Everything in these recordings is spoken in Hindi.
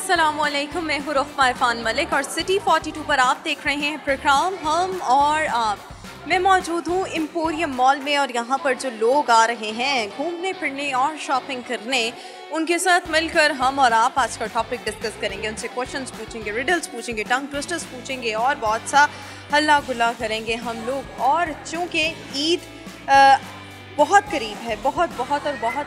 अस्सलामुअलैकुम, मैं हूँ रुखमा इरफान मलिक और सिटी 42 पर आप देख रहे हैं प्रोग्राम हम और आप। मैं मौजूद हूँ एम्पोरियम मॉल में और यहाँ पर जो लोग आ रहे हैं घूमने फिरने और शॉपिंग करने, उनके साथ मिलकर हम और आप आज का टॉपिक डिस्कस करेंगे। उनसे क्वेश्चंस पूछेंगे, रिडल्स पूछेंगे, टंग ट्विस्टर्स पूछेंगे और बहुत सा हल्ला गुल्ला करेंगे हम लोग। और चूँकि ईद बहुत करीब है, बहुत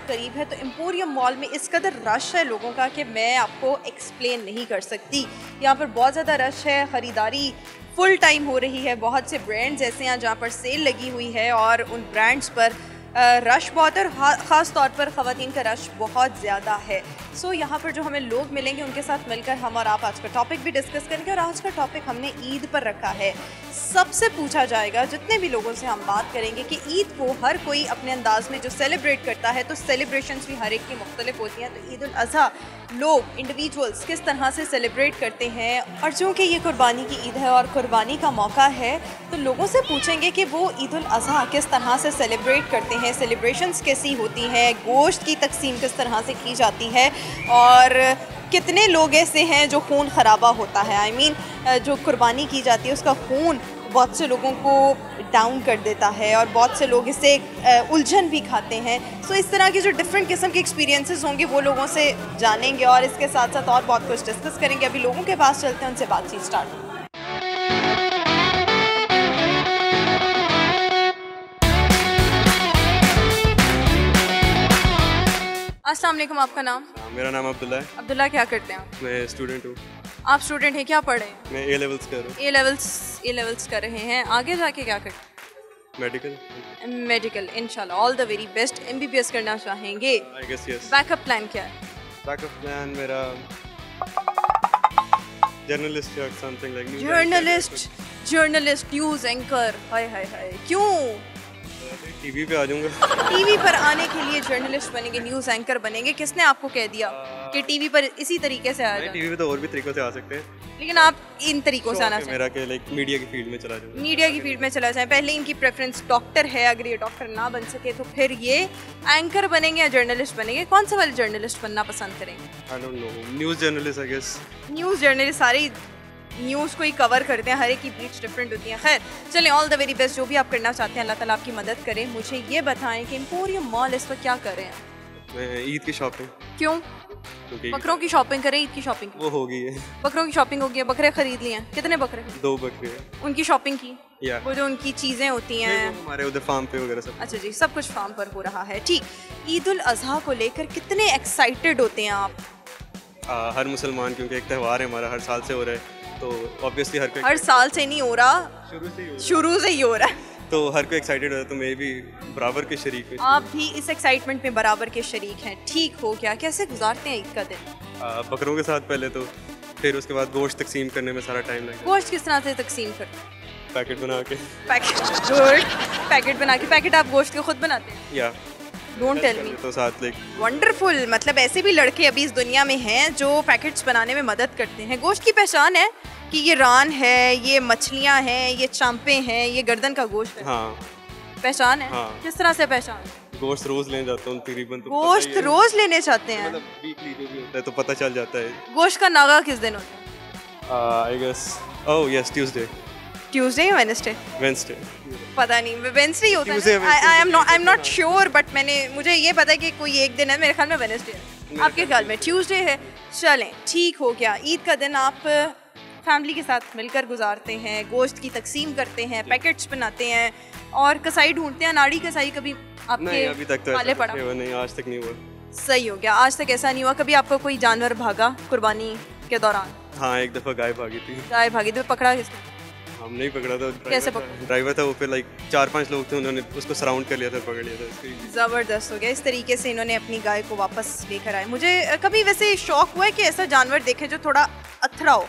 करीब है, तो एम्पोरियम मॉल में इस कदर रश है लोगों का कि मैं आपको एक्सप्लेन नहीं कर सकती। यहाँ पर बहुत ज़्यादा रश है, ख़रीदारी फुल टाइम हो रही है। बहुत से ब्रांड्स ऐसे हैं जहाँ पर सेल लगी हुई है और उन ब्रांड्स पर रश बहुत है और ख़ास तौर पर ख़वातीन का रश बहुत ज़्यादा है। सो यहाँ पर जो हमें लोग मिलेंगे उनके साथ मिलकर हम और आप आज का टॉपिक भी डिस्कस करेंगे। और आज का टॉपिक हमने ईद पर रखा है। सबसे पूछा जाएगा, जितने भी लोगों से हम बात करेंगे, कि ईद को हर कोई अपने अंदाज में जो सेलिब्रेट करता है, तो सेलिब्रेशंस भी हर एक की मुख्तलिफ होती हैं। तो ईद उल अज़हा लोग इंडिविजुअल्स किस तरह से सेलिब्रेट करते हैं, और चूँकि ये कुर्बानी की ईद है और कुर्बानी का मौका है, तो लोगों से पूछेंगे कि वो ईद उल अज़हा किस तरह से सेलिब्रेट करते हैं, सेलिब्रेशंस कैसी होती हैं, गोश्त की तकसीम किस तरह से की जाती है, और कितने लोग ऐसे हैं जो खून खराबा होता है, आई मीन जो कुर्बानी की जाती है उसका खून बहुत से लोगों को डाउन कर देता है और बहुत से लोग इससे उलझन भी खाते हैं। सो इस तरह के जो डिफरेंट किस्म के एक्सपीरियंसेस होंगे वो लोगों से जानेंगे और इसके साथ साथ और बहुत कुछ डिस्कस करेंगे। अभी लोगों के पास चलते हैं, उनसे बातचीत स्टार्ट। अस्सलाम वालेकुम, आपका नाम? मेरा नाम अब्दुल्ला है। अब्दुल्ला, क्या करते हैं? मैं स्टूडेंट हूँ। आप स्टूडेंट हैं, क्या पढ़ रहे हैं? मैं ए लेवल्स कर रहा हूँ। ए लेवल्स कर रहे हैं। आगे जाके क्या करते हैं? मेडिकल इंशाल्लाह, all the very best. MBBS करना चाहेंगे? I guess yes. Backup plan क्या है? बैकअप प्लान मेरा जर्नलिस्ट या something like journalist, news anchor. हाय हाय हाय, क्यों? टीवी पे आ जाऊंगा। टीवी पर आने के लिए जर्नलिस्ट बनेंगे, न्यूज़ एंकर बनेंगे? किसने आपको कह दिया कि टीवी पर इसी तरीके से आ जाए? टीवी पे तो और भी तरीकों से आ सकते हैं, लेकिन आप इन तरीकों से आना चाहिए। मेरा के लाइक मीडिया की फील्ड में चला जाऊँ। मीडिया की फील्ड में चला जाए। पहले इनकी प्रेफरेंस डॉक्टर है, अगर ये डॉक्टर ना बन सके तो फिर ये एंकर बनेंगे या जर्नलिस्ट बनेंगे? कौन सा वाले जर्नलिस्ट बनना पसंद करेंगे? I don't know, news journalist I guess. News journalist सारी न्यूज़ को ही कवर करते हैं, हर एक की ब्रीच डिफरेंट होती है। खैर चलें, ऑल द वेरी बेस्ट। जो भी आप करना चाहते हैं अल्लाह ताला आपकी मदद करें। मुझे ये बताएं कि एम्पोरियम मॉल इस वक्त क्या कर रहे हैं? मैं ईद की शॉपिंग। क्यों? बकरों की शॉपिंग करें? ईद की शॉपिंग वो हो गई है। बकरों की शॉपिंग हो गई है, बकरे खरीद लिए हैं? कितने बकरे? 2 बकरे हैं। उनकी शॉपिंग की? वो जो उनकी चीज़ें होती हैं हमारे उधर फार्म पे वगैरह सब। अच्छा जी, सब कुछ फार्म पर हो रहा है। ठीक, ईद उल अज़हा को लेकर कितने एक्साइटेड होते हैं आप? हर मुसलमान, क्योंकि एक त्यौहार है हमारा, हर साल से हो रहा है, तो ऑब्वियसली हर साल से नहीं हो रहा, शुरू से ही हो रहा है। तो हर कोई एक्साइटेड है, तो मैं भी बराबर के शरीक हूँ। आप भी इस एक्साइटमेंट में बराबर के शरीक हैं। ठीक हो गया। कैसे गुजारते हैं ईद का दिन? बकरों के साथ पहले तो, फिर उसके बाद गोश्त तकसीम करने में सारा टाइम लगता है। गोश्त किस तरह से तकसीम करते हैं? पैकेट बना के। पैकेट बना के। पैकेट आप गोश्त के खुद बनाते हैं? या डोंट टेल मी। तो साथ लाइक वंडरफुल। मतलब ऐसे भी लड़के अभी इस दुनिया में हैं जो पैकेट्स बनाने में मदद करते हैं। गोश्त की पहचान है कि ये रान है, ये मछलियाँ हैं, ये चांपे हैं, ये गर्दन का गोश्त है। हाँ, पहचान है। हाँ। किस तरह से पहचान? गोश्त रोज लेने जाता हूँ तकरीबन। तो गोश्त रोज लेने जाते हैं? मतलब वीकली जो भी होता है तो पता चल जाता है। गोश्त का नागा किस दिन होता है? I guess oh yes, Tuesday या वेडनेसडे? पता नहीं, वेडनेसडे होता है। I am not sure, but मुझे ये पता है कि कोई एक दिन है, मेरे ख्याल में वेडनेसडे है, आपके ख्याल में ट्यूसडे है। चलें, ठीक हो गया। ईद का दिन आप फैमिली के साथ मिलकर गुजारते हैं, गोश्त की तकसीम करते हैं, पैकेट्स बनाते हैं और कसाई ढूंढते हैं। नाड़ी कसाई कभी आपके अभी तक तो पाले पड़ा? नहीं, आज तक नहीं हुआ। सही हो गया, आज तक ऐसा नहीं हुआ। कभी आपका कोई जानवर भागा कुर्बानी के दौरान? हाँ, एक दफ़ा गाय भागी थी। गाय भागी थी, पकड़ा किसने? हम नहीं पकड़ा था। कैसे पकड़ा? ड्राइवर था वो, फिर लाइक 4-5 लोग थे, उन्होंने उसको सराउंड कर लिया था, पकड़ लिया था। ज़बरदस्त हो गया। इस तरीके से इन्होंने अपनी गाय को वापस लेकर आए। मुझे कभी वैसे शौक हुआ है कि ऐसा जानवर देखे जो थोड़ा अथरा हो,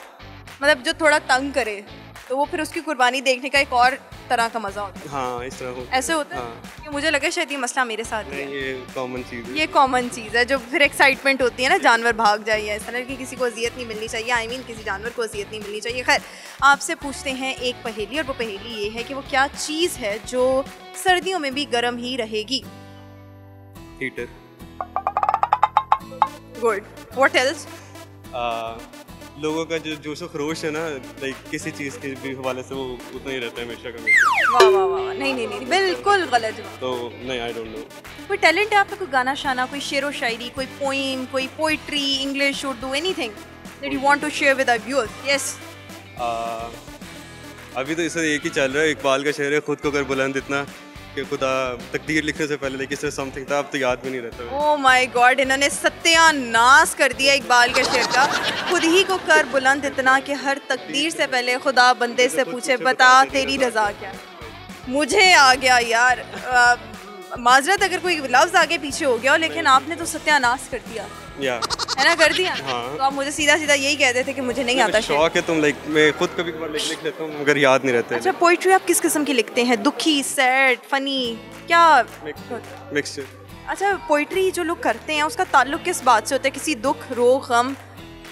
मतलब जो थोड़ा तंग करे, तो वो फिर उसकी कुर्बानी देखने का एक और तरह का मजा होता है। हाँ, इस तरह होता ऐसे होता है। हाँ। मुझे लगा शायद ये मसला मेरे साथ ही है। ये कॉमन चीज़ है। ये कॉमन चीज़ है, जो फिर एक्साइटमेंट होती है ना, जानवर भाग जाए या इस तरह की, किसी को अजियत नहीं मिलनी चाहिए। आई मीन किसी जानवर को अजियत नहीं मिलनी चाहिए। खैर, आपसे पूछते हैं एक पहेली, और वो पहेली ये है कि वो क्या चीज़ है जो सर्दियों में भी गर्म ही रहेगी? हीटर। गुड। What else? लोगों का जो जोश खरोश है ना, लाइक किसी चीज़ के भी हवाले से वो उतना ही रहता है हमेशा का हमेशा। वाह वाह वाह, नहीं नहीं नहीं, बिल्कुल गलत जवाब। तो नहीं, आई डोंट नो। कोई टैलेंट है आपका, कोई गाना शाना, कोई शेरो शायरी, कोई पोइम, कोई poetry, English, Urdu, anything that you want to share with our viewers? Yes. अभी तो इससे एक ही चल रहा है, इकबाल का शेर है, खुद को कर बुलंद इतना कि खुदा तकदीर लिखने से पहले लेकिन समथिंग था, अब तो याद भी नहीं रहता। ओह माय गॉड, इन्होंने सत्यानाश कर दिया इकबाल के शेर का। खुद ही को कर बुलंद इतना कि हर तकदीर से पहले खुदा बंदे से पूछे बता तेरी रजा क्या। मुझे आ गया यार, माजरत अगर कोई लफ्ज़ आगे पीछे हो गया हो, लेकिन आपने तो सत्यानाश कर दिया है ना, कर दिया। हाँ। तो आप मुझे सीधा सीधा यही कहते थे कि मुझे नहीं आता शेर। शौक है तुम, लाइक मैं खुद कभी कभार लिख लेता हूँ मगर याद नहीं रहता। अच्छा, पोइट्री आप किस किस्म की लिखते हैं? दुखी, सैड, फनी, क्या? मिक्सचर। अच्छा, पोइट्री जो लोग करते हैं उसका ताल्लुक किस बात से होता है? किसी दुख, रोग, गम,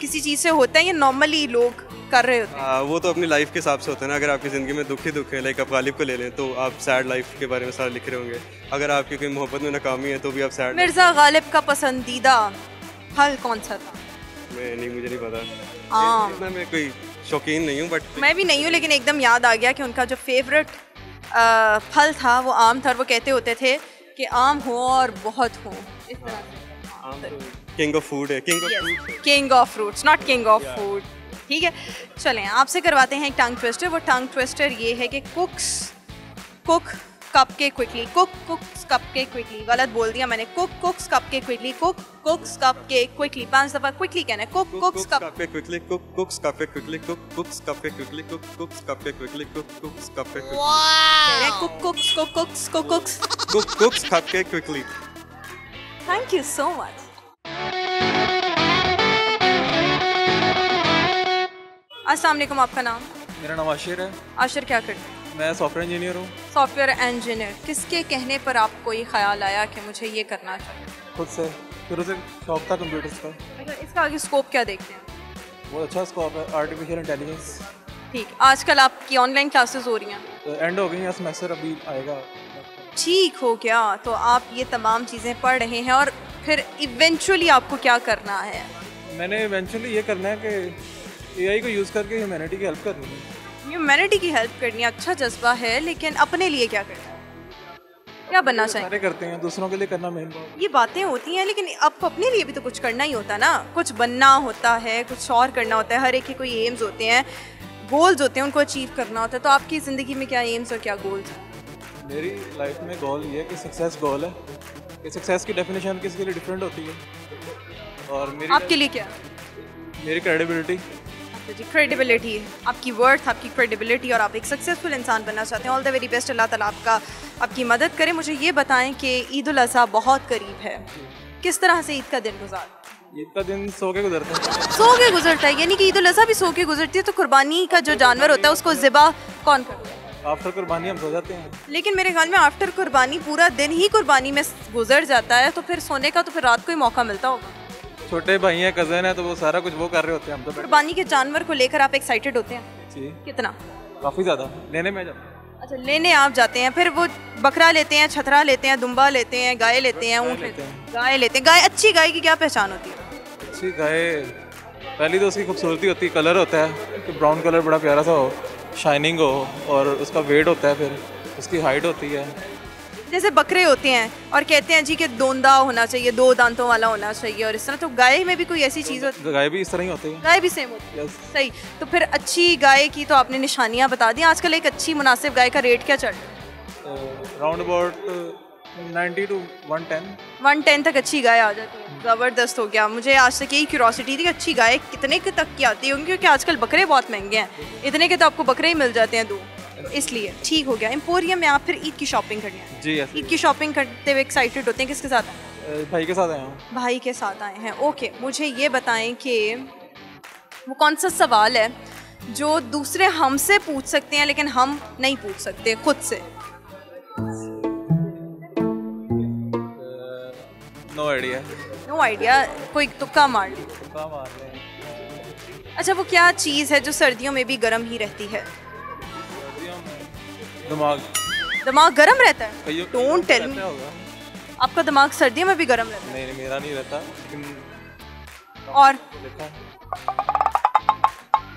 किसी चीज़ से होता है या नॉर्मली लोग कर रहे होते हैं? वो तो अपनी लाइफ के हिसाब से होता है ना। अगर आपकी ज़िंदगी में दुख ही दुख है, लाइक आप गालिब को ले लें तो आप सैड लाइफ के बारे में सारा लिख रहे होंगे। अगर आपकी कोई मोहब्बत में नाकामी है तो भी आप सैड। मिर्ज़ा गालिब का पसंदीदा फल कौन सा था? मुझे नहीं पता। आम। इतना मैं कोई शौकीन नहीं हूँ, बट मैं भी नहीं हूँ, लेकिन एकदम याद आ गया कि उनका जो फेवरेट फल था वो आम था। वो कहते होते थे कि आम हो और बहुत हो, इस तरह से। किंग ऑफ फूड है, king of fruits, not king of food. ठीक है, चलें आपसे करवाते हैं एक टंग ट्विस्टर। वो टंग ट्विस्टर ये है कि cook cupcake quickly, cooks cupcake quickly। गलत बोल दिया मैंने, cooks cupcake quickly, cooks cupcake quickly। 5 दफा quickly कहना है, cooks cupcake quickly, cooks cupcake quickly, cooks cupcake quickly, cooks cupcake quickly, cooks cupcake quickly। वाह, cooks cupcake quickly। Thank you so much। अस्सलाम वालेकुम, आपका नाम? मेरा नाम आशिर है। आशिर, क्या करते हैं? मैं सॉफ्टवेयर इंजीनियर हूँ। Software engineer. किसके कहने पर आपको ये ख्याल आया कि मुझे ये करना चाहिए? खुद से, शुरू से शौक था कंप्यूटर्स का। अच्छा, इसका आगे स्कोप क्या देखते हैं? बहुत अच्छा स्कोप है, आर्टिफिशियल इंटेलिजेंस। ठीक, आजकल आपकी ऑनलाइन क्लासेस हो रही हैं? तो एंड हो गई हैं, सेमेस्टर अभी आएगा। ठीक हो गया, तो आप ये तमाम चीज़ें पढ़ रहे हैं और फिर इवेंचुअली आपको क्या करना है? मैंने इवेंचुअली ये करना है कि एआई को यूज़ करके ह्यूमैनिटी की हेल्प करनी है। ह्यूमैनिटी की हेल्प करनी अच्छा जज्बा है, लेकिन अपने लिए क्या करना है? क्या बनना चाहिए? सारे करते हैं, दूसरों के लिए करना मेन बात। ये बातें होती हैं, लेकिन आपको अपने लिए भी तो कुछ करना ही होता है ना। कुछ बनना होता है, कुछ और करना होता है। हर एक के कोई एम्स होते हैं, गोल्स होते हैं, उनको अचीव करना होता है। तो आपकी ज़िंदगी में क्या एम्स और क्या गोल्स हैं? मेरी लाइफ में गोल ये है कि सक्सेस गोल है, कि सक्सेस की डेफिनेशन किसी के लिए डिफरेंट होती है। और मेरी आपके लिए क्या? मेरी क्रेडिबिलिटी। जी, क्रेडिबिलिटी, आपकी वर्थ, आपकी क्रेडिबिलिटी, और आप एक सक्सेसफुल इंसान बनना चाहते हैं। ऑल द वेरी बेस्ट, अल्लाह ताला आपकी मदद करे। मुझे ये बताएं कि ईद उल अज़हा बहुत करीब है, किस तरह से ईद का दिन गुजारते हैं? ईद का दिन सो के गुजरता है। सो के गुजरता है, यानी कि ईद उल अज़हा भी सो के गुजरती है। तो कुर्बानी का जो जानवर होता है उसको ज़िबा कौन करता है? आफ्टर कुर्बानी हम सो जाते हैं। लेकिन मेरे ख्याल में आफ्टर कुर्बानी पूरा दिन ही कुर्बानी में गुजर जाता है, तो फिर सोने का तो फिर रात को ही मौका मिलता होगा। छोटे भाई हैं, कज़न है, तो वो सारा कुछ वो कर रहे होते हैं। हम तो कुर्बानी के जानवर को लेकर आप एक्साइटेड होते हैं? जी, कितना? काफ़ी ज़्यादा। लेने में जाते हैं। अच्छा, लेने आप जाते हैं, फिर वो बकरा लेते हैं, छतरा लेते हैं, दुम्बा लेते हैं, गाय लेते हैं, ऊँट लेते हैं, गाय लेते हैं। गाय, अच्छी गाय की क्या पहचान होती है? अच्छी गाय पहली तो उसकी खूबसूरती होती है, कलर होता है कि ब्राउन कलर बड़ा प्यारा सा हो, शाइनिंग हो, और उसका वेट होता है, फिर उसकी हाइट होती है। जैसे बकरे होते हैं और कहते हैं जी कि दोंदा होना चाहिए, 2 दांतों वाला होना चाहिए, और इस तरह। तो गाय में भी कोई ऐसी चीज़ होती है? गाय भी इस तरह ही होती है। गाय भी सेम होती है। Yes. सही। तो फिर अच्छी गाय की तो आपने निशानियाँ बता दी। आजकल एक अच्छी मुनासिब गाय का रेट क्या चल रहा है? Round about 90 to 110। 110 तक अच्छी गाय आ जाती है। ज़बरदस्त हो गया। मुझे आज तक यही क्यूरोसिटी थी कि अच्छी गाय कितने के तक की आती होंगी, क्योंकि आजकल बकरे बहुत महंगे हैं। इतने के तो आपको बकरे ही मिल जाते हैं 2, तो इसलिए ठीक हो गया। एम्पोरियम में आप फिर ईद की शॉपिंग करने आए? जी, ईद की शॉपिंग करते हुए एक्साइटेड होते हैं, किसके साथ आए? भाई के साथ आया हूँ। भाई के साथ आए हैं, ओके। मुझे ये बताएं कि वो कौन सा सवाल है जो दूसरे हमसे पूछ सकते हैं लेकिन हम नहीं पूछ सकते खुद से? No idea. नो आइडिया, कोई तुक्का मार ली। तुक्का मार रहे हैं। अच्छा, वो क्या चीज़ है जो सर्दियों में भी गर्म ही रहती है? दिमाग। दिमाग गर्म रहता है? Don't tell me. होगा। आपका दिमाग सर्दियों में भी गर्म रहता है? नहीं, मेरा नहीं रहता, लेकिन और देखा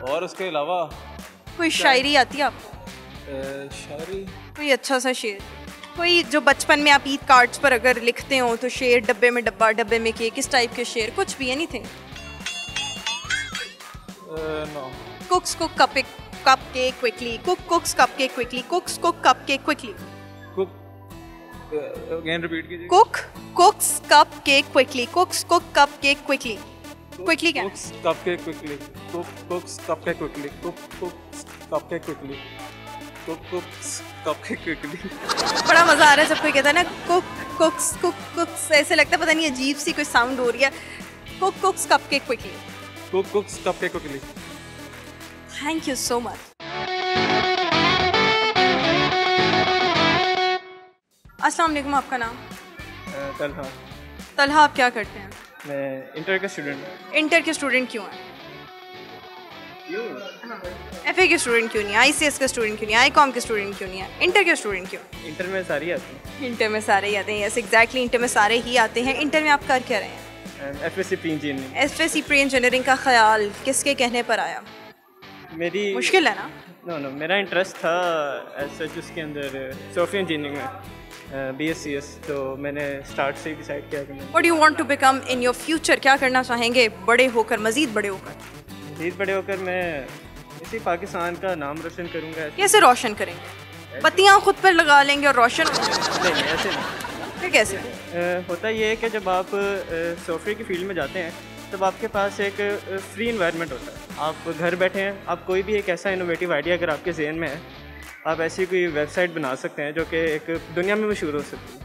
और उसके अलावा कोई शायरी आती है आपको? शायरी कोई अच्छा सा शेर, कोई जो बचपन में आप ईद कार्ड्स पर अगर लिखते हो तो शेर, डब्बे में डब्बा, डब्बे में केक, किस टाइप के शेर, कुछ भी, anything? No. Cooks cook cupcake quickly. Cook cooks cupcake quickly. Cooks cook cupcake quickly. Cook again repeat कीजिए। Cook cooks cupcake quickly. Cooks cook cupcake quickly. Quickly क्या? Cooks cupcake quickly. Cooks cupcake quickly. Cooks cupcake quickly. Cooks cupcake quickly. बड़ा मजा आ रहा है जब कोई कहता है ना cooks, ऐसे लगता है पता नहीं अजीब सी कोई साउंड हो रही है। Cook cooks cupcake quickly. Cooks cupcake quickly. Thank you so much. अस्सलाम वालेकुम, आपका नाम? तलहा। तलहा, आप क्या करते हैं? मैं इंटर का स्टूडेंट हूँ। इंटर के स्टूडेंट क्यों हैं? एफए के स्टूडेंट क्यों नहीं है? आईसीएस के स्टूडेंट क्यों नहीं है? आईकॉम के स्टूडेंट क्यों नहीं है? इंटर के स्टूडेंट क्यों? इंटर में सारी आती हैं। इंटर में सारे ही आते हैं, यस एग्जैक्टली, इंटर में सारे ही आते हैं। इंटर में आप कर क्या रहे हैं? FSc pre engineering. FSc pre engineering का ख्याल किसके कहने पर आया? मेरी मुश्किल है ना? नो मेरा इंटरेस्ट था ऐसा उसके अंदर सॉफ्टवेयर इंजीनियरिंग में BScs, तो मैंने स्टार्ट से ही डिसाइड किया कि मैं what you want to become in your future, क्या करना चाहेंगे बड़े होकर, मजीद बड़े होकर? मज़ीद बड़े होकर मैं इसी पाकिस्तान का नाम रोशन करूँगा। कैसे रोशन करेंगे? बत्तियाँ खुद पर लगा लेंगे और रोशन नहीं ऐसे नहीं। फिर कैसे? होता ये है कि जब आप सॉफ्टवेयर की फील्ड में जाते हैं तब आपके पास एक फ्री इन्वायरमेंट होता है। आप घर बैठे हैं, आप कोई भी एक ऐसा इनोवेटिव आइडिया अगर आपके जहन में है, आप ऐसी कोई वेबसाइट बना सकते हैं जो कि एक दुनिया में मशहूर हो सकती है।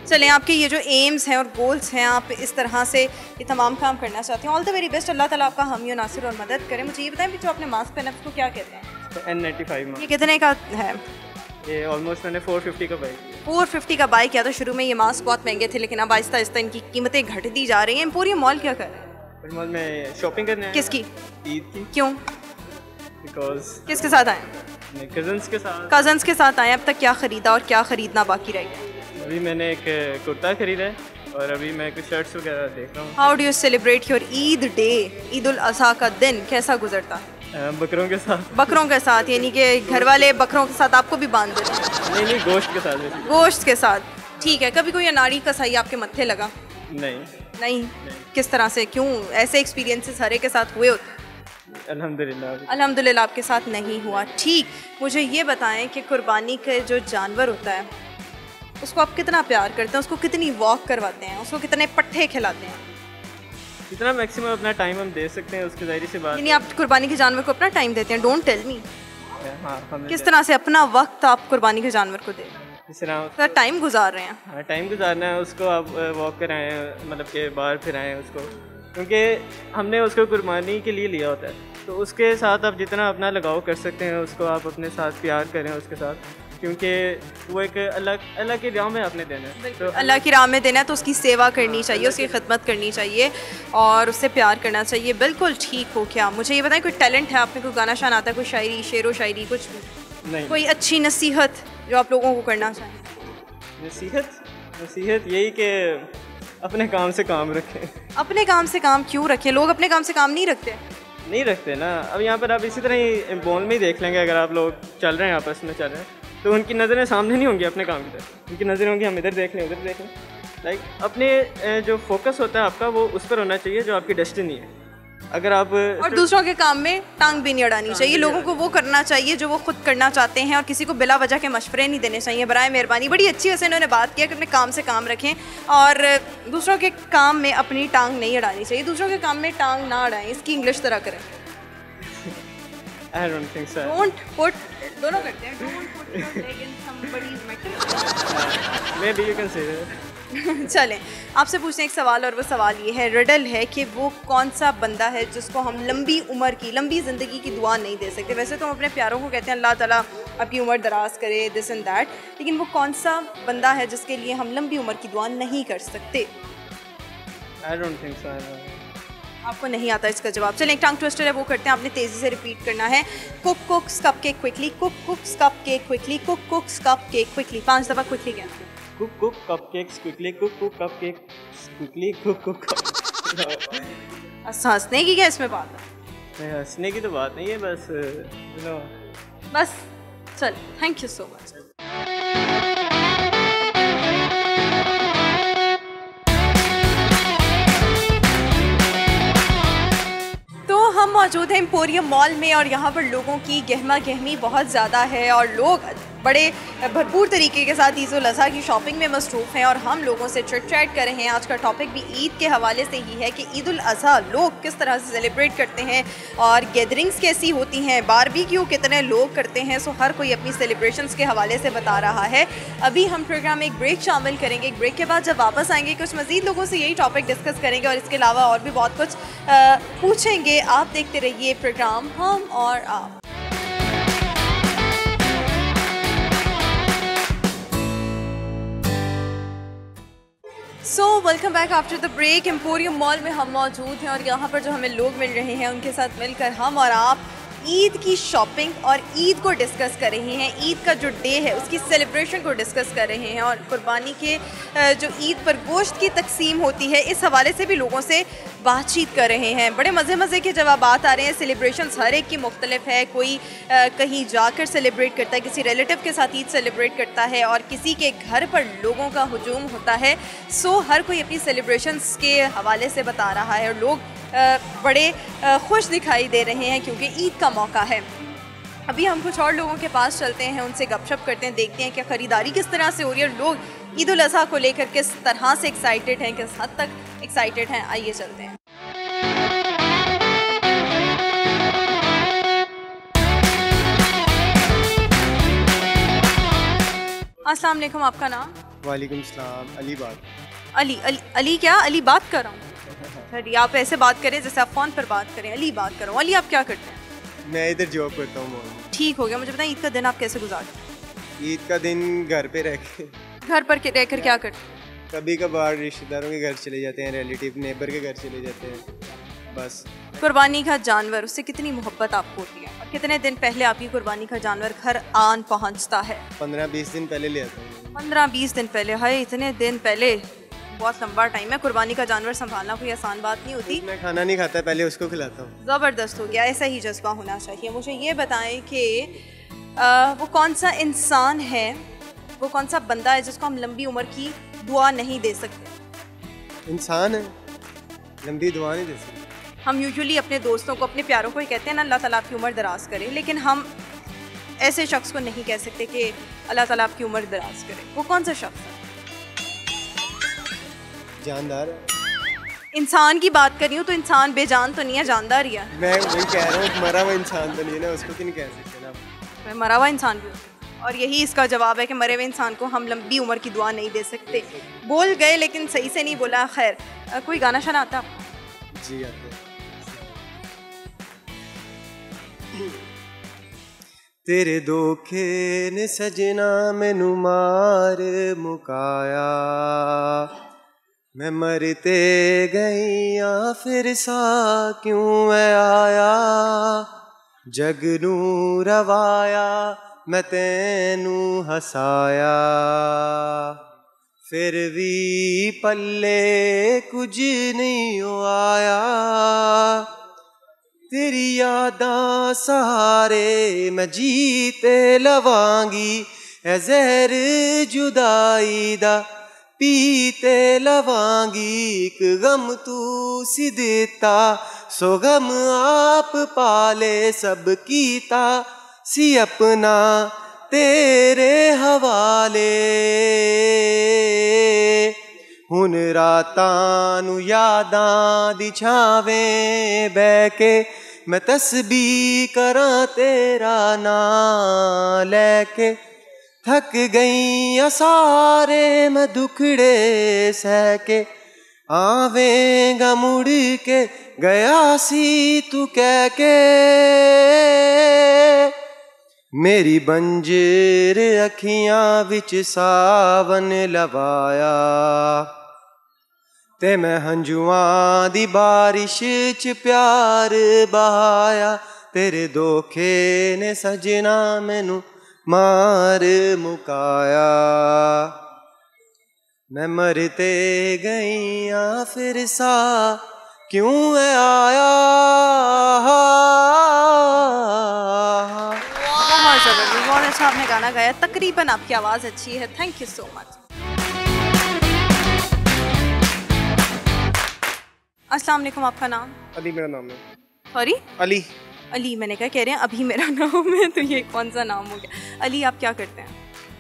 चलें, आपके ये जो एम्स हैं और गोल्स हैं, आप इस तरह से ये तमाम काम करना चाहते हैं, ऑल द वेरी बेस्ट। अल्लाह ताला आपका हामी नासिर और मदद करें। मुझे ये बताएं कि जो आपने मास्क पहना है उसको क्या कहते हैं? तो N95 में ये कितने का है? ये ऑलमोस्ट मैंने 450 का बाई किया। 450 का बाय किया। तो शुरू में ये मास्क बहुत महंगे थे, लेकिन अब आहिस्ता आहिस्ता इनकी कीमतें घटती जा रही हैं। एम्पोरियम मॉल क्या कर रहे हैं? फिर मॉल में शॉपिंग करने आया। किसकी? ईद की। क्यों? बिकॉज किसके साथ आए? कजन्स के साथ। कजन्स के साथ आए। अब तक क्या ख़रीदा और क्या ख़रीदना बाकी रह गया? अभी मैंने एक कुर्ता खरीदा है और अभी मैं कुछ शर्ट्स वगैरह देख रहा हूँ। How do you celebrate your Eid day? Eid ul Azha का दिन कैसा गुजरता है? बकरों के साथ। बकरों के साथ, यानी कि घर वाले बकरों के साथ आपको भी बांध देते हैं? नहीं गोश्त के साथ। गोश्त के साथ, ठीक है। कभी कोई अनाड़ी कसाई आपके मत्थे लगा? नहीं। किस तरह से, क्यों? ऐसे एक्सपीरियंसेस हर एक के साथ हुए होते? अल्हम्दुलिल्लाह। अल्हम्दुलिल्लाह आपके साथ नहीं हुआ। ठीक, मुझे ये बताएं कि कुर्बानी का जो जानवर होता है उसको आप कितना प्यार करते हैं? उसको कितनी वॉक करवाते हैं? उसको कितने पट्ठे खिलाते हैं? जितना मैक्सिमम अपना टाइम हम दे सकते हैं उसकी ज़ाहिर सी बात। यानी आप कुर्बानी के जानवर को अपना टाइम देते हैं? Don't tell me. हाँ, किस तरह से अपना वक्त आप कुर्बानी के जानवर को दे इस तरह सर टाइम गुजार रहे हैं? हाँ, टाइम गुजारना है उसको। आप वॉक कराएं, मतलब के बाहर फिराएं उसको, क्योंकि हमने उसको कुर्बानी के लिए लिया होता है। तो उसके साथ आप जितना अपना लगाव कर सकते हैं उसको आप अपने साथ प्यार करें उसके साथ, क्योंकि वो एक अल्लाह की राह में आपने देना है। तो अल्लाह की राह में देना है तो उसकी सेवा करनी चाहिए, उसकी खिदमत करनी चाहिए और उससे प्यार करना चाहिए। बिल्कुल ठीक हो। क्या मुझे ये बताएं, कोई टैलेंट है आप में? कोई गाना शान आता है? कोई शायरी, शेर व शायरी, कुछ भी? नहीं। कोई अच्छी नसीहत जो आप लोगों को करना चाहें? नसीहत यही कि अपने काम से काम रखें। अपने काम से काम क्यों रखें? लोग अपने काम से काम नहीं रखते ना। अब यहाँ पर आप इसी तरह ही मॉल में ही देख लेंगे, अगर आप लोग चल रहे हैं आपस में चल रहे हैं तो उनकी नज़रें सामने नहीं होंगी अपने काम की तरफ, उनकी नज़रें होंगी हम इधर देख लें उधर देख लें। लाइक अपने जो फोकस होता है आपका वो उस पर होना चाहिए जो आपकी डेस्टिनी है। अगर आप और दूसरों के काम में टांग भी नहीं अड़ानी चाहिए। लोगों को वो करना चाहिए जो वो खुद करना चाहते हैं और किसी को बिला वजह के मशवरे नहीं देने चाहिए। बराए मेहरबानी। बड़ी अच्छी वैसे इन्होंने बात किया कि अपने काम से काम रखें और दूसरों के काम में अपनी टांग नहीं अड़ानी चाहिए। दूसरों के काम में टांग ना अड़ाएं, इसकी इंग्लिश तरह करें। I don't think so. Don't put, दोनों करते हैं। Don't put your leg in somebody's metal. Maybe you can say that. चलें, आपसे पूछते हैं एक सवाल और वो सवाल ये है, रिडल है कि वो कौन सा बंदा है जिसको हम लंबी उम्र की, लंबी ज़िंदगी की दुआ नहीं दे सकते। वैसे तो हम अपने प्यारों को कहते हैं अल्लाह ताला आपकी उम्र दराज करे, दिस एंड दैट, लेकिन वो कौन सा बंदा है जिसके लिए हम लंबी उम्र की दुआ नहीं कर सकते? I don't think so. आपको नहीं आता इसका जवाब। चलें, एक टंग ट्विस्टर है वो करते हैं, आपने तेज़ी से रिपीट करना है। Cook कुक्स cup cake quickly, cook कुक्स cup cake quickly, cook कुक्स cup cake quickly. 5 दफ़ा क्विकली क्या? Cook cupcakes quickly, cook cupcakes quickly, cook. हंसने की क्या इसमें बात है? नहीं, हंसने की तो बात नहीं है, बस बस चल, थैंक यू सो मच। तो हम मौजूद हैं एम्पोरियम मॉल में और यहाँ पर लोगों की गहमा गहमी बहुत ज़्यादा है और लोग बड़े भरपूर तरीके के साथ ईद उल अज़हा की शॉपिंग में मसरूफ़ हैं और हम लोगों से चिट चैट कर रहे हैं। आज का टॉपिक भी ईद के हवाले से ही है कि ईद उल अज़हा लोग किस तरह से सेलिब्रेट करते हैं और गैदरिंग्स कैसी होती हैं, बारबेक्यू कितने लोग करते हैं। सो हर कोई अपनी सेलिब्रेशंस के हवाले से बता रहा है। अभी हम प्रोग्राम में एक ब्रेक शामिल करेंगे। एक ब्रेक के बाद जब वापस आएंगे कुछ मज़ीद लोगों से यही टॉपिक डिस्कस करेंगे और इसके अलावा और भी बहुत कुछ पूछेंगे। आप देखते रहिए प्रोग्राम हम और आप। So welcome back after the break. Emporium mall में हम मौजूद हैं और यहाँ पर जो हमें लोग मिल रहे हैं उनके साथ मिलकर हम और आप ईद की शॉपिंग और ईद को डिस्कस कर रहे हैं। ईद का जो डे है उसकी सेलिब्रेशन को डिस्कस कर रहे हैं और कुर्बानी के जो ईद पर गोश्त की तकसीम होती है इस हवाले से भी लोगों से बातचीत कर रहे हैं। बड़े मज़े के जवाबात आ रहे हैं। सेलिब्रेशंस हर एक की मुख्तलिफ है। कोई कहीं जाकर सेलिब्रेट करता है, किसी रिलेटिव के साथ ईद सेलिब्रेट करता है और किसी के घर पर लोगों का हुजूम होता है। सो हर कोई अपनी सेलिब्रेशंस के हवाले से बता रहा है और लोग बड़े खुश दिखाई दे रहे हैं क्योंकि ईद का मौका है। अभी हम कुछ और लोगों के पास चलते हैं, उनसे गपशप करते हैं, देखते हैं क्या ख़रीदारी किस तरह से हो रही है और लोग ईद उल अज़हा को लेकर किस तरह से एक्साइटेड हैं, किस हद तक एक्साइटेड हैं। आइए चलते हैं। अस्सलाम वालेकुम, आपका नाम? वालेकुम सलाम। अली बात। अली क्या? अली बात कर रहा हूँ। सर आप ऐसे बात करें जैसे आप फ़ोन पर बात करें। अली बात कर रहा हूँ। अली आप क्या करते हैं? मैं इधर जॉब करता हूँ। ठीक हो गया। मुझे बताएं ईद का दिन आप कैसे गुजारते हैं? ईद का दिन घर पे रह के, घर पर रहकर क्या करते हैं? कभी कभार रिश्तेदारों के घर चले जाते हैं, रिलेटिव नेबर के घर चले जाते हैं, बस। कुर्बानी का जानवर, उससे कितनी मोहब्बत आपको होती है और कितने दिन पहले आपकी कुर्बानी का जानवर घर आन पहुँचता है? 15-20 दिन पहले ले आता हूँ। 15-20 दिन पहले? हाय, इतने दिन पहले, बहुत लंबा टाइम है। कुर्बानी का जानवर संभालना कोई आसान बात नहीं होती। मैं खाना नहीं खाता, पहले उसको खिलाता हूँ। ज़बरदस्त हो गया, ऐसा ही जज्बा होना चाहिए। मुझे ये बताएं कि वो कौन सा इंसान है, वो कौन सा बंदा है जिसको हम लंबी उम्र की दुआ नहीं दे सकते? इंसान है, लंबी दुआ नहीं दे सकते। हम यूजुअली अपने दोस्तों को, अपने प्यारों को ही कहते हैं ना, अल्लाह ताला आपकी उम्र दराज करे, लेकिन हम ऐसे शख्स को नहीं कह सकते कि अल्लाह ताला आपकी उम्र दराज करे। वो कौन सा शख्स है? जानदार। इंसान की बात कर रही हूँ तो इंसान बेजान तो नहीं है, जानदार ही है। मैं वही कह रहा हूँ, मरा हुआ इंसान तो नहीं है ना, उसको क्यों नहीं कह सकते ना। मैं मरा हुआ इंसान भी हूँ और यही इसका जवाब है कि मरे हुए इंसान को हम लंबी उम्र की दुआ नहीं दे सकते। बोल गए लेकिन सही से नहीं बोला। खैर, कोई गाना शाना आता आपको? जी आते हैं। तेरे धोखे ने सजना मैनू मार मुकाया, मैं मरते गईया फिर सा क्यों आया, जग नू रवाया मैं तैनू हसाया, फिर भी पल्ले कुछ नहीं आया, तेरी यादां सहारे मैं जीते लवांगी, ऐ ज़हर जुदाई दा पीते लवांगी, एक गम तू सी देता सो गम आप पाले, सब कीता सी अपना तेरे हवाले, हुन रातां नू यादां दी छावें बैह के मैं तस्बीह करां तेरा नां लैके, थक गई सारे मैं दुखड़े सह के, आवेंगा मुड़ के गया सी तू कह के, मेरी बंजर अखियां विच सावन लवाया, ते मैं हंजुआं दी बारिश च प्यार बहाया, तेरे धोखे ने सजना मैनू मार मुकाया, मैं मरते गईया फिर सा क्यों है आया। बहुत जबरदस्त, बहुत अच्छा आपने गाना गाया, तकरीबन आपकी आवाज़ अच्छी है, थैंक यू सो मच। अस्सलाम वालेकुम, आपका नाम? अली मेरा नाम है। सॉरी, अली। अली, मैंने कहा कह रहे हैं अभी मेरा नाम है, तो ये कौन सा नाम हो गया? अली, आप क्या करते हैं?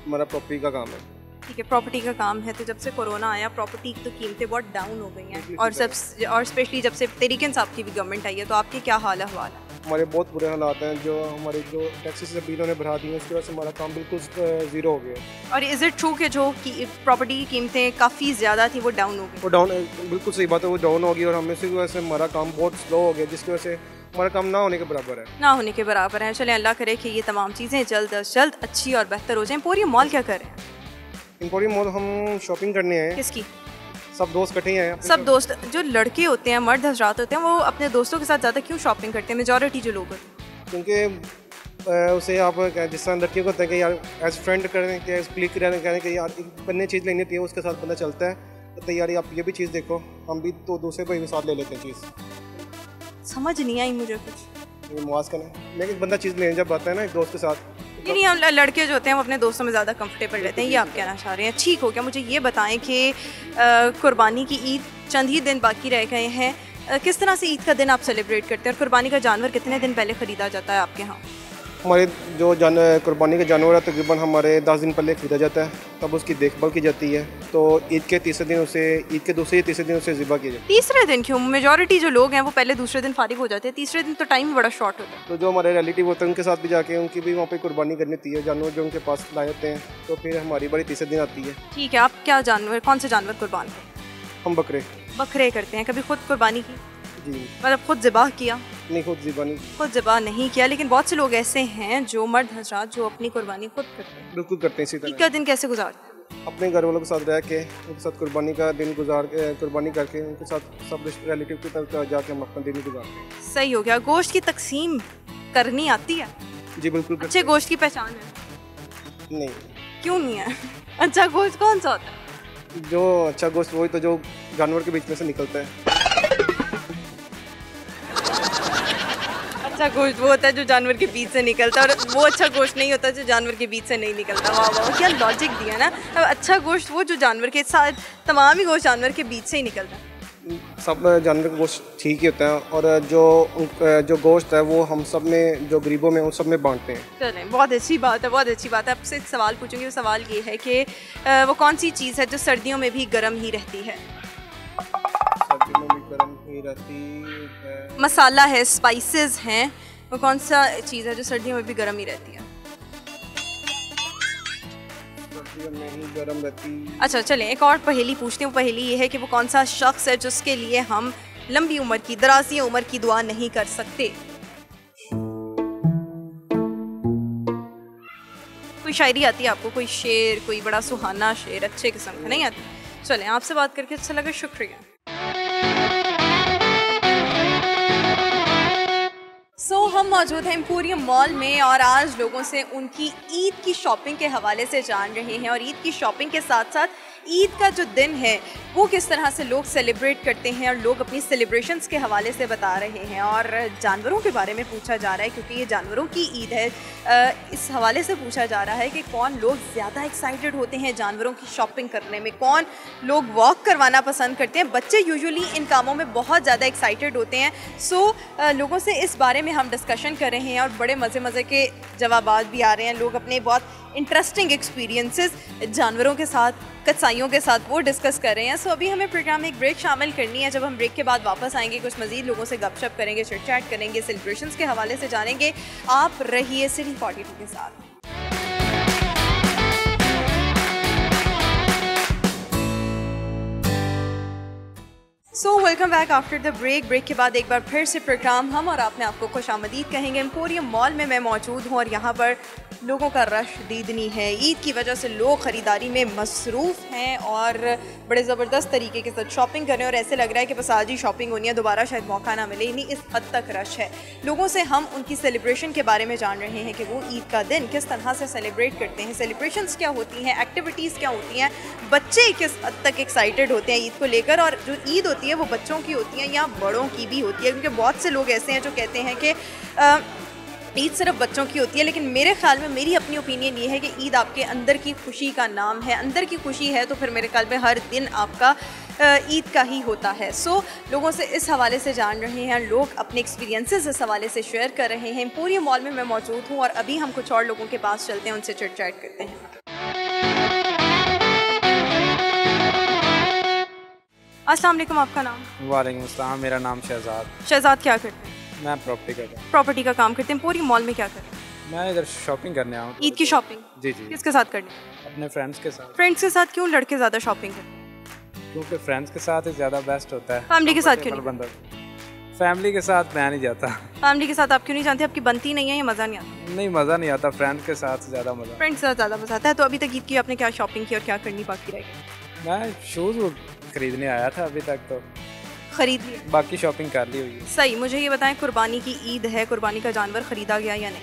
हमारा प्रॉपर्टी का काम है। ठीक है, प्रॉपर्टी का काम है। तो जब से कोरोना आया प्रॉपर्टी की तो कीमतें बहुत डाउन हो गई हैं, और स्पेशली जब से तहरीक इंसाफ की भी गवर्नमेंट आई है, तो आपके क्या हाल हवाल है? हमारे बहुत बुरे हालात हैं, जो हमारे जो टैक्सेस बिल उन्होंने बढ़ा दिए उसकी वजह से हमारा काम बिल्कुल ज़ीरो हो गया। और इज़ इट ट्रू कि जो प्रॉपर्टी की कीमतें काफ़ी ज़्यादा थी वो डाउन हो गई? वो डाउन, बिल्कुल सही बात है, वो डाउन हो गई और हमें इसी वजह से हमारा काम बहुत स्लो हो गया, जिसकी वजह से हमारा काम ना होने के बराबर है। ना होने के बराबर है। चलें, अल्लाह करे कि ये तमाम चीज़ें जल्द अज जल्द अच्छी और बेहतर हो जाएँ। पूरी मॉल क्या कर रहे हैं? एम्पोरियम मॉल हम शॉपिंग करने आए हैं। किसकी? सब दोस्त इकट्ठे हैं। सब दोस्त, जो लड़के होते हैं, मर्द हजरात होते हैं, वो अपने दोस्तों के साथ ज़्यादा क्यों शॉपिंग करते हैं, मेजॉरिटी जो लोग होते हैं? क्योंकि उसे आप जिस तरह लड़कियों को होता है कि यार एज फ्रेंड करने के, एज क्लिक कहने के यार एक बंदे चीज़ लेनी होती है, उसके साथ बंदा चलता है तो तैयारी आप ये भी चीज़ देखो, हम भी तो दूसरे को भी साथ ले लेते हैं चीज़। समझ नहीं आई मुझे कुछ। मुआज करना, लेकिन बंदा चीज़ लेने जब आता है ना एक दोस्त के साथ, नहीं, हम लड़के जो होते हैं वो अपने दोस्तों में ज़्यादा कंफर्टेबल रहते हैं, ये आप कहना चाह रहे हैं। ठीक हो गया। मुझे ये बताएं कि कुर्बानी की ईद चंद ही दिन बाकी रह गए हैं, किस तरह से ईद का दिन आप सेलिब्रेट करते हैं और कुर्बानी का जानवर कितने दिन पहले ख़रीदा जाता है आपके यहाँ? हमारे जो कुर्बानी का जानवर है तकरीबन हमारे 10 दिन पहले ख़रीदा जाता है, तब उसकी देखभाल की जाती है, तो ईद के तीसरे दिन उसे, ईद के दूसरे या तीसरे दिन उसे ज़िबा किया जाता है। तीसरे दिन क्यों? मेजॉरिटी जो लोग हैं वो पहले दूसरे दिन फारिग हो जाते हैं, तीसरे दिन तो टाइम ही बड़ा शॉर्ट होता है। तो जो हमारे रिलेटिव होते हैं उनके साथ भी जाके उनकी भी वहाँ पे कुर्बानी करनी होती है, जानवर जो उनके पास लाए होते हैं, तो फिर हमारी बड़ी तीसरे दिन आती है। ठीक है, आप क्या जानवर, कौन से जानवर कुर्बान करते हैं? हम बकरे करते हैं। कभी खुद कुर्बानी की? जी मतलब खुद ज़िबा किया? नहीं, खुद ज़िबा नहीं किया, लेकिन बहुत से लोग ऐसे हैं जो मर्द हजरात जो अपनी कुर्बानी खुद करते हैं। बिल्कुल करते हैं। इसी ईद का दिन कैसे गुजारते हैं? अपने घर वालों के साथ रह के उनके साथ कुर्बानी का दिन कुर्बानी करके उनके साथ सब रिलेटिव की तरफ जाके हम अपना दिन गुजारते हैं। सही हो गया। गोश्त की तकसीम करनी आती है? जी बिल्कुल। अच्छे गोश्त की पहचान है? नहीं। क्यों नहीं है? अच्छा गोश्त कौन सा होता है? जो अच्छा गोश्त वही तो जो जानवर के बीच में से निकलता है। अच्छा गोश्त वो होता है जो जानवर के बीच से निकलता है, और वो अच्छा गोश्त नहीं होता जो जानवर के बीच से नहीं निकलता। वाह वाह, क्या लॉजिक दिया ना। अब अच्छा गोश्त वो जो जानवर के साथ, तमाम ही गोश्त जानवर के बीच से ही निकलता है। सब जानवर का गोश्त ठीक ही होता है, और जो गोश्त है वो हम सब में, जो गरीबों में, उन सब में बांटते हैं। चलें, बहुत अच्छी बात है, बहुत अच्छी बात है। आपसे एक सवाल पूछूंगी, वो सवाल ये है कि वो कौन सी चीज़ है जो सर्दियों में भी गर्म ही रहती है? सर्दियों में भी गर्म ही रहती है। मसाला है, स्पाइसेस हैं, वो कौन सा चीज़ है जो सर्दियों में भी गर्म ही रहती है? सर्दियों में ही गर्म रहती। अच्छा चलें, एक और पहेली पूछती हूँ। पहेली ये है कि वो कौन सा शख्स है जिसके लिए हम लंबी उम्र की, दराज़ी उम्र की दुआ नहीं कर सकते? कोई शायरी आती है आपको? कोई शेर, कोई बड़ा सुहाना शेर अच्छे किस्म का? नहीं आती? चलें, आपसे बात करके अच्छा लगा, शुक्रिया। हम मौजूद हैं एम्पोरियम मॉल में और आज लोगों से उनकी ईद की शॉपिंग के हवाले से जान रहे हैं, और ईद की शॉपिंग के साथ साथ ईद का जो दिन है वो किस तरह से लोग सेलिब्रेट करते हैं, और लोग अपनी सेलिब्रेशंस के हवाले से बता रहे हैं, और जानवरों के बारे में पूछा जा रहा है क्योंकि ये जानवरों की ईद है। इस हवाले से पूछा जा रहा है कि कौन लोग ज़्यादा एक्साइटेड होते हैं जानवरों की शॉपिंग करने में, कौन लोग वॉक करवाना पसंद करते हैं। बच्चे यूजुअली इन कामों में बहुत ज़्यादा एक्साइटेड होते हैं। सो लोगों से इस बारे में हम डिस्कशन कर रहे हैं और बड़े मज़े के जवाबात भी आ रहे हैं। लोग अपने बहुत इंटरेस्टिंग एक्सपीरियंसेस जानवरों के साथ, कसाईयों के साथ वो डिस्कस कर रहे हैं। सो अभी हमें प्रोग्राम में एक ब्रेक शामिल करनी है। जब हम ब्रेक के बाद वापस आएंगे कुछ मज़ीद लोगों से गपशप करेंगे, चिट चैट करेंगे, सेलिब्रेशंस के हवाले से जानेंगे। आप रहिए सिटी 42 के साथ। So welcome back after the break के बाद एक बार फिर से प्रोग्राम हम और आपने आपको खुशामदीद कहेंगे। एम्पोरियम मॉल में मैं मौजूद हूँ और यहाँ पर लोगों का रश दीदनी है। ईद की वजह से लोग ख़रीदारी में मसरूफ़ हैं और बड़े ज़बरदस्त तरीके के साथ शॉपिंग कर रहे हैं, और ऐसे लग रहा है कि बस आज ही शॉपिंग होनी है, दोबारा शायद मौका ना मिले, नहीं इस हद तक रश है। लोगों से हम उनकी सेलिब्रेशन के बारे में जान रहे हैं कि वो ईद का दिन किस तरह से सेलिब्रेट करते हैं, सेलिब्रेशंस क्या होती हैं, एक्टिविटीज़ क्या होती हैं, बच्चे किस हद तक एक्साइटेड होते हैं ईद को लेकर, और जो ईद होती है वो बच्चों की होती हैं या बड़ों की भी होती है, क्योंकि बहुत से लोग ऐसे हैं जो कहते हैं कि ईद सिर्फ बच्चों की होती है, लेकिन मेरे ख्याल में, मेरी अपनी ओपिनियन ये है कि ईद आपके अंदर की खुशी का नाम है। अंदर की खुशी है तो फिर मेरे ख्याल में हर दिन आपका ईद का ही होता है। सो लोगों से इस हवाले से जान रहे हैं, लोग अपने एक्सपीरियंसेस इस हवाले से शेयर कर रहे हैं। एम्पोरियम मॉल में मैं मौजूद हूँ और अभी हम कुछ और लोगों के पास चलते हैं, उनसे चिट चैट करते हैं। अस्सलाम वालेकुम, आपका नाम? वालेकुम अस्सलाम, मेरा नाम शहजाद। शहजाद, क्या करते हैं? मैं प्रॉपर्टी करता हूँ। प्रॉपर्टी का काम करते हैं। एम्पोरियम मॉल में क्या करते हैं? मैं इधर शॉपिंग करने आया हूँ। ईद की शॉपिंग? जी जी। किसके साथ करनी है? अपने फ्रेंड्स के साथ। फ्रेंड्स के साथ? क्यों लड़के ज़्यादा शॉपिंग करते हैं? क्योंकि फ्रेंड्स के साथ ही ज़्यादा बेस्ट होता है। फैमिली के साथ क्यों नहीं? बंदा फैमिली के साथ मैं नहीं जाता। फैमिली के साथ आप क्यों नहीं जानते? आपकी बनती नहीं है या मज़ा नहीं आता? नहीं, मज़ा नहीं आता, फ्रेंड के साथ ज़्यादा मज़ा। फ्रेंड्स के साथ ज़्यादा मज़ा आता है। तो अभी तक ईद की आपने क्या शॉपिंग की और क्या करनी बाकी रह गई? मैं शूज़ खरीदने आया था, अभी तक तो खरीद लिए, बाकी शॉपिंग कर ली हुई है। सही। मुझे ये बताएं, कुर्बानी की ईद है, कुर्बानी का जानवर खरीदा गया या नहीं?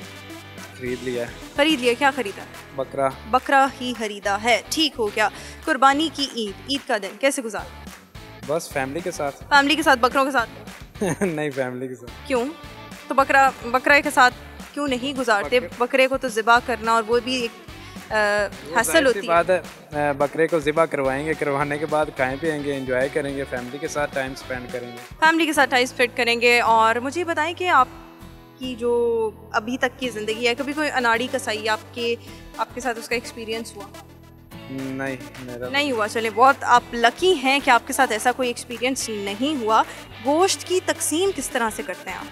खरीद लिया है। खरीद लिया। क्या खरीदा? बकरा। बकरा ही खरीदा है, ठीक हो गया। कुर्बानी की ईद का दिन कैसे गुजारा? बस फैमिली के साथ। फैमिली के साथ? बकरों के साथ? नहीं, फैमिली के साथ। क्यों? तो बकरा के साथ क्यों नहीं गुजारते? बकरे को तो ज़िबा करना और वो भी एक हासिल होती है। बात है, बकरे को ज़िबा करवाएंगे, करवाने के बाद खाएं पिएंगे, एंजॉय करेंगे, फैमिली के साथ टाइम स्पेंड करेंगे। फैमिली के साथ टाइम स्पेंड करेंगे। और मुझे बताएं कि आपकी जो अभी तक की ज़िंदगी है, कभी कोई अनाड़ी कसाई आपके साथ उसका एक्सपीरियंस हुआ? नहीं, मेरा नहीं हुआ। चले, बहुत आप लकी हैं कि आपके साथ ऐसा कोई एक्सपीरियंस नहीं हुआ। गोश्त की तकसीम किस तरह से करते हैं आप?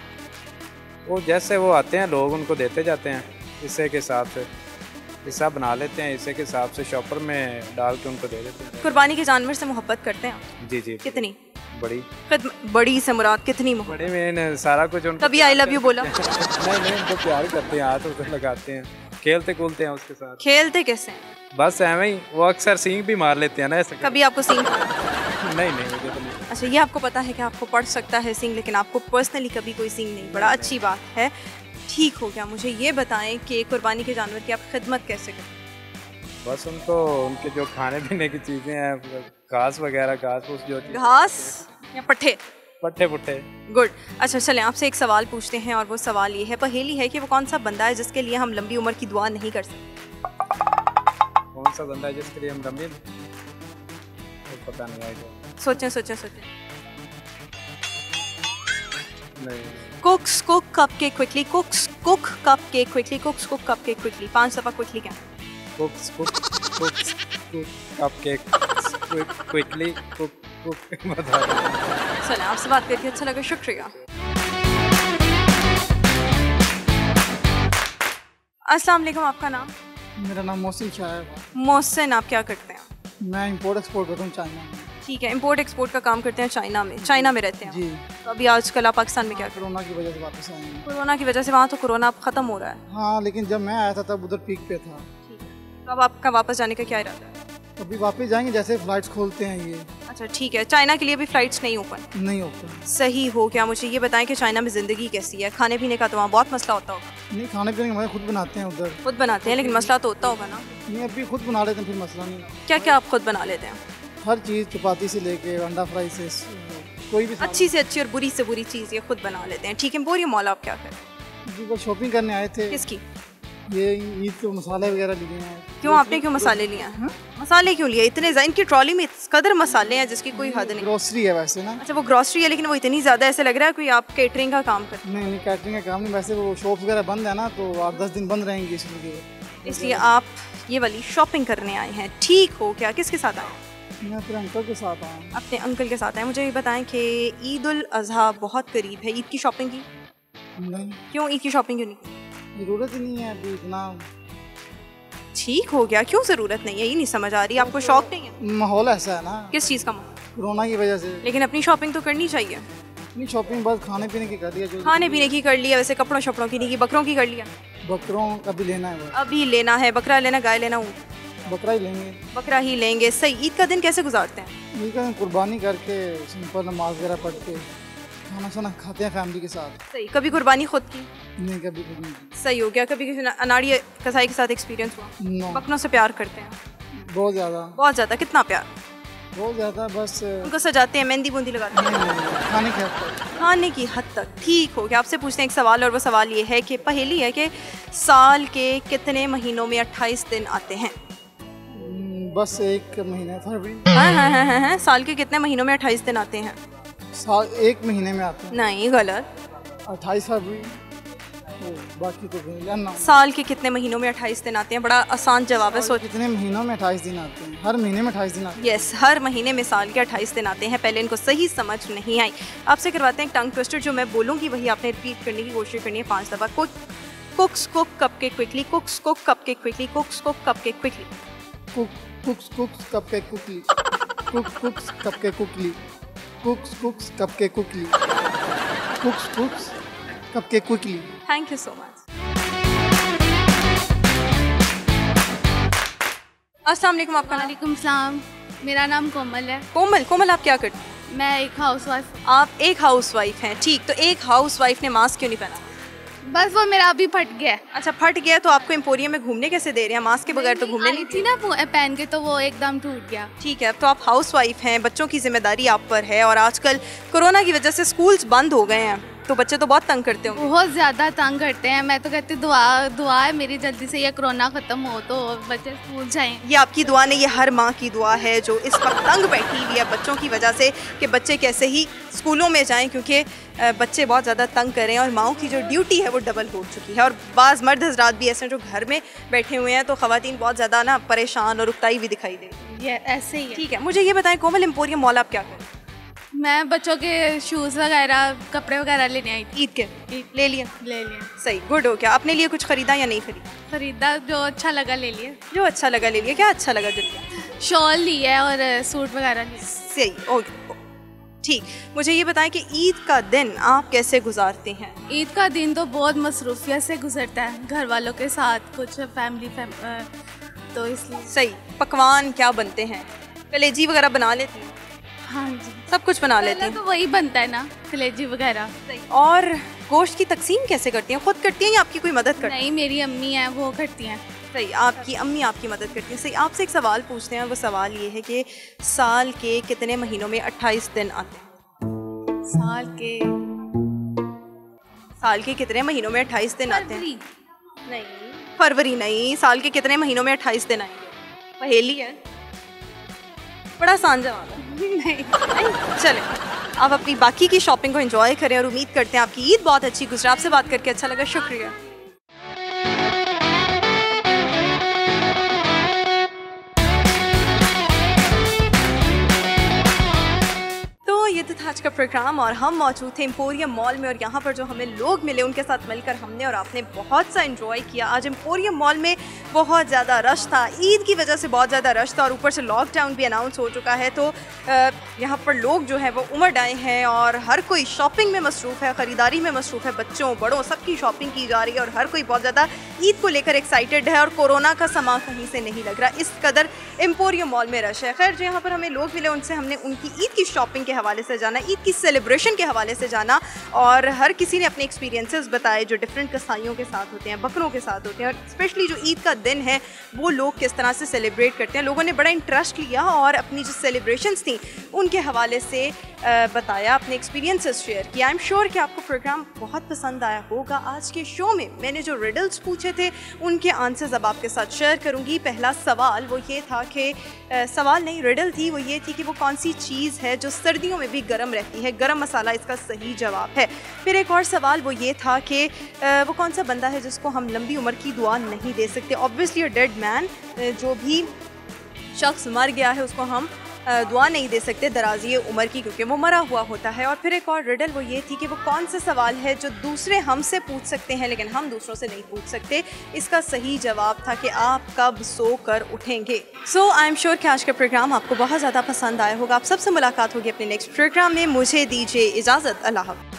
वो जैसे वो आते हैं लोग उनको देते जाते हैं, हिस्से के हिसाब से हिस्सा बना लेते हैं, हिस्से के हिसाब से शॉपर में डाल के उनको दे देते हैं। कुर्बानी के जानवर से मोहब्बत करते हैं आप? जी जी। कितनी? बड़ी। बड़ी से मुराद कितनी मोहब्बत? बड़ी में सारा कुछ उनको। कभी आई लव यू बोला? नहीं, उनको प्यार करते हैं, हाथ उधर लगाते हैं, खेलते कूदते हैं उसके साथ। खेलते कैसे हैं? बस ऐਵੇਂ ही, वो अक्सर सींग भी मार लेते हैं ना ऐसे। कभी आपको सींग? नहीं, मुझे तो नहीं। अच्छा, ये आपको पता है कि आपको पड़ सकता है सींग, लेकिन आपको पर्सनली कभी कोई सींग नहीं पड़ा। अच्छी बात है, ठीक हो गया। मुझे ये बताएं कि कुर्बानी के जानवर की आप खिदमत कैसे करते हैं? बस उनको उनके जो खाने पीने की चीज़ें हैं, घास वगैरह, घास फूस जो घास या पट्ठे? पट्ठे पुट्ठे। गुड। अच्छा चलें, आपसे एक सवाल पूछते हैं और वो सवाल ये है, पहेली है कि वो कौन सा बंदा है जिसके लिए हम लंबी उम्र की दुआ नहीं कर सकते? कौन सा बंदा है जिसके लिए हम लंबी, पता नहीं आएगा। सोचें। नहीं। कुक्स cook cupcake quickly, cooks cook cupcake quickly, cooks cook cupcake quickly. 5 दफ़ा क्विकली क्या? कुक्स कुक कपकेक क्विकली कुक बता। चलें, आपसे बात करके अच्छा लगा, शुक्रिया। अस्सलाम वालेकुम, आपका नाम? मेरा नाम मोहसिन शाह है। मोहसिन, आप क्या करते हैं? मैं इंपोर्ट एक्सपोर्ट करता हूँ चाइना में। ठीक है, इंपोर्ट एक्सपोर्ट का काम करते हैं चाइना में। चाइना में रहते हैं जी। तो अभी आजकल आप पाकिस्तान में क्या कर? कोरोना की वजह से वापस आए हैं। कोरोना की वजह से वहाँ तो कोरोना अब ख़त्म हो रहा है। हाँ, लेकिन जब मैं आया था तब उधर पीक पे था। ठीक है, तो अब आपका वापस जाने का क्या इरादा है? अभी वापस जाएंगे जैसे फ्लाइट्स खोलते हैं ये। अच्छा ठीक है, चाइना के लिए भी फ़्लाइट्स नहीं ओपन? नहीं ओपन। सही हो गया। मुझे ये बताएं कि चाइना में ज़िंदगी कैसी है? खाने पीने का तो वहाँ बहुत मसला होता होगा। नहीं, खाने पीने हमारे खुद बनाते हैं उधर। खुद बनाते हैं, लेकिन मसला तो होता होगा ना? नहीं, अभी खुद बना लेते हैं, फिर मसला नहीं। क्या क्या आप खुद बना लेते हैं? हर चीज़, चपाती से लेके अंडा फ्राई से कोई भी। अच्छी से अच्छी और बुरी से बुरी चीज़ ये खुद बना लेते हैं। ठीक है, एम्पोरियम मॉल आप क्या करें? जी, बस शॉपिंग करने आए थे। किसकी? ये ईद के मसाले वगैरह लिए हैं। क्यों, आपने क्यों मसाले लिए हैं? मसाले क्यों लिए? इतने इनकी ट्रॉली में इस कदर मसाले हैं जिसकी कोई हद नहीं। ग्रोसरी है वैसे ना। अच्छा, वो ग्रोसरी है, लेकिन वो इतनी ज़्यादा ऐसे लग रहा है कोई आप केटरिंग का काम करते नहीं, कैटरिंग का काम नहीं। वैसे वो शॉप वगैरह बंद है ना, तो 8-10 दिन बंद रहेंगी इसलिए। हैं, इसलिए आप ये वाली शॉपिंग करने आए हैं। ठीक हो क्या? किसके साथ आए? मैं अपने अंकल के साथ आया। अपने अंकल के साथ आए। मुझे ये बताएं कि ईद उल अज़हा बहुत करीब है, ईद की शॉपिंग की? नहीं, क्यों ईद की शॉपिंग क्यों नहीं? ज़रूरत ही नहीं है अभी इतना। ठीक हो गया, क्यों ज़रूरत नहीं है? ये नहीं समझ आ रही, आपको शौक नहीं है? माहौल ऐसा है ना, किस चीज़ का? कोरोना की वजह से। लेकिन अपनी शॉपिंग तो करनी चाहिए। अपनी शॉपिंग बस खाने पीने की कर लिया। जो खाने पीने की कर लिया, वैसे कपड़ों शपड़ों की नहीं की, बकरों की कर लिया? बकरों का भी लेना है, अभी लेना है, बकरा लेना, गाय लेना, ऊँट? बकरा ही लेंगे। बकरा ही लेंगे, सही। ईद का दिन कैसे गुजारते हैं? ईद का दिन कुर्बानी करके सिंपल नमाज वगैरह पढ़ के खाना शाना खाते हैं फैमिली के साथ। सही। कभी कुर्बानी खुद की? नहीं, कभी खुद नहीं। सही हो गया। कभी किसी अनाड़ी कसाई के साथ एक्सपीरियंस हुआ? नो, बकरों से प्यार करते हैं? बहुत ज़्यादा। बहुत ज़्यादा। कितना प्यार? बहुत ज़्यादा, बस उनको सजाते हैं, मेहंदी बूंदी लगाते हैं? खाने के हद तक। खाने की हद तक, ठीक हो गया। आपसे पूछते हैं एक सवाल, और वो सवाल ये है कि पहेली है कि साल के कितने महीनों में 28 दिन आते हैं? बस एक महीने, फरवरी। हाँ, साल के कितने महीनों में 28 दिन आते हैं? साल एक महीने में आते हैं। नहीं, गलत। 28 फरवरी। बाकी तो जानना। साल के कितने महीनों में 28 दिन आते हैं? बड़ा आसान जवाब है। सोच, कितने महीनों में 28 दिन आते हैं? हर महीने में 28 दिन आते हैं। यस, हर महीने में साल के 28 दिन आते हैं। पहले इनको सही समझ नहीं आई। आपसे करवाते हैं टंग ट्विस्टर, जो मैं बोलूँगी वही आपने रिपीट करने की कोशिश करनी है 5 दफ़ा। Cooks cook cupcake quickly, cooks cook cupcake quickly, cooks cook cupcake quickly. Cooks cupcake quickly, cooks cupcake quickly, cooks cupcake quickly, cooks cupcake quickly. Thank you so much. अस्सलाम वालेकुम, आपका नाम? वालेकुम सलाम, मेरा नाम कोमल है। कोमल, आप क्या करते हैं? मैं एक हाउसवाइफ। आप एक हाउसवाइफ हैं, ठीक। तो एक हाउसवाइफ ने मास्क क्यों नहीं पहना? बस वो मेरा अभी फट गया है। अच्छा, फट गया तो आपको एम्पोरियम में घूमने कैसे दे रहे हैं? मास्क के बगैर तो घूमने नहीं थी ना वो पहन के, तो वो एकदम टूट गया। ठीक है, तो आप हाउसवाइफ हैं, बच्चों की जिम्मेदारी आप पर है, और आजकल कोरोना की वजह से स्कूल्स बंद हो गए हैं, तो बच्चे तो बहुत तंग करते होंगे। बहुत ज़्यादा तंग करते हैं। मैं तो कहती दुआ है मेरी जल्दी से ये कोरोना ख़त्म हो तो बच्चे स्कूल जाएं। ये आपकी दुआ नहीं, ये हर माँ की दुआ है जो इस वक्त तंग बैठी हुई है बच्चों की वजह से कि बच्चे कैसे ही स्कूलों में जाएं, क्योंकि बच्चे बहुत ज़्यादा तंग कर रहे हैं और माओं की जो ड्यूटी है वो डबल हो चुकी है। और बाज़ मर्द हजरात भी ऐसे हैं जो घर में बैठे हुए हैं, तो ख़वातीन बहुत ज़्यादा ना परेशान और उकताई भी दिखाई दे रही है। ये ऐसे ही है। ठीक है, मुझे ये बताएं कोमल, एम्पोरियम मॉल आप क्या करें? मैं बच्चों के शूज़ वगैरह, कपड़े वगैरह लेने आई थी। ईद के ले लिया? ले लिया। सही, गुड हो गया। अपने लिए कुछ खरीदा या नहीं खरीदा? खरीदा, जो अच्छा लगा ले लिया। जो अच्छा लगा ले लिया। क्या अच्छा लगा जो लिया? शॉल ली है और सूट वगैरह लिए। सही, ओके, ठीक। मुझे ये बताएं कि ईद का दिन आप कैसे गुजारते हैं? ईद का दिन तो बहुत मसरूफियत से गुजरता है, घर वालों के साथ, कुछ फैमिली तो इसलिए। सही। पकवान क्या बनते हैं? कलेजी वगैरह बना लेती हैं? हाँ जी, सब कुछ बना लेते हैं। तो वही बनता है ना, कलेजी वगैरह। और गोश्त की तकसीम कैसे करती हैं? खुद करती हैं या आपकी कोई मदद करती है? नहीं, मेरी अम्मी है, वो करती हैं। सही, आपकी अम्मी आपकी मदद करती है। सही। आपसे एक सवाल पूछते हैं, वो सवाल ये है कि साल के कितने महीनों में 28 दिन आते हैं? साल के कितने महीनों में 28 दिन आते हैं? नहीं, फरवरी नहीं। साल के कितने महीनों में 28 दिन आएंगे? पहेली है, बड़ा आसान जवाब है। नहीं, चले आप अपनी बाकी की शॉपिंग को एंजॉय करें, और उम्मीद करते हैं आपकी ईद बहुत अच्छी गुजरे। आपसे बात करके अच्छा लगा, शुक्रिया। ये तो था आज का प्रोग्राम, और हम मौजूद थे एम्पोरियम मॉल में, और यहाँ पर जो हमें लोग मिले उनके साथ मिलकर हमने और आपने बहुत सा एंजॉय किया। आज एम्पोरियम मॉल में बहुत ज़्यादा रश था, ईद की वजह से बहुत ज़्यादा रश था, और ऊपर से लॉकडाउन भी अनाउंस हो चुका है, तो यहाँ पर लोग जो है वो उमड़ आए हैं, और हर कोई शॉपिंग में मसरूफ़ है, ख़रीदारी में मसरूफ़ है। बच्चों बड़ों सबकी शॉपिंग की जा रही है, और हर कोई बहुत ज़्यादा ईद को लेकर एक्साइटेड है, और कोरोना का समा कहीं से नहीं लग रहा, इस कदर एम्पोरियम मॉल में रश है। खैर, जो यहाँ पर हमें लोग मिले उनसे हमने उनकी ईद की शॉपिंग के हवाले से जाना, ईद की सेलिब्रेशन के हवाले से जाना, और हर किसी ने अपने एक्सपीरियंसेस बताए जो डिफरेंट कसाईयों के साथ होते हैं, बकरों के साथ होते हैं, और स्पेशली जो ईद का दिन है वो लोग किस तरह से सेलिब्रेट करते हैं। लोगों ने बड़ा इंटरेस्ट लिया और अपनी जो सेलिब्रेशंस थी उनके हवाले से बताया, अपने एक्सपीरियंसेस शेयर किया। आई एम श्योर कि आपको प्रोग्राम बहुत पसंद आया होगा। आज के शो में मैंने जो रिडल्स पूछे थे उनके आंसर्स अब आपके साथ शेयर करूंगी। पहला सवाल वो ये था कि सवाल नहीं, रिडल थी, वो ये थी कि वो कौन सी चीज़ है जो सर्दियों में भी गर्म रहती है? गरम मसाला इसका सही जवाब है। फिर एक और सवाल वो ये था कि वो कौन सा बंदा है जिसको हम लंबी उम्र की दुआ नहीं दे सकते? ऑब्वियसली अ डेड मैन, जो भी शख्स मर गया है उसको हम दुआ नहीं दे सकते दराजी उम्र की, क्योंकि वो मरा हुआ होता है। और फिर एक और रिडल वो ये थी कि वो कौन सा सवाल है जो दूसरे हमसे पूछ सकते हैं लेकिन हम दूसरों से नहीं पूछ सकते? इसका सही जवाब था कि आप कब सो कर उठेंगे। सो आई एम श्योर कि आज का प्रोग्राम आपको बहुत ज़्यादा पसंद आया होगा। आप सबसे मुलाकात होगी अपने नेक्स्ट प्रोग्राम में। मुझे दीजिए इजाज़त, अल्लाह हाफ़िज़।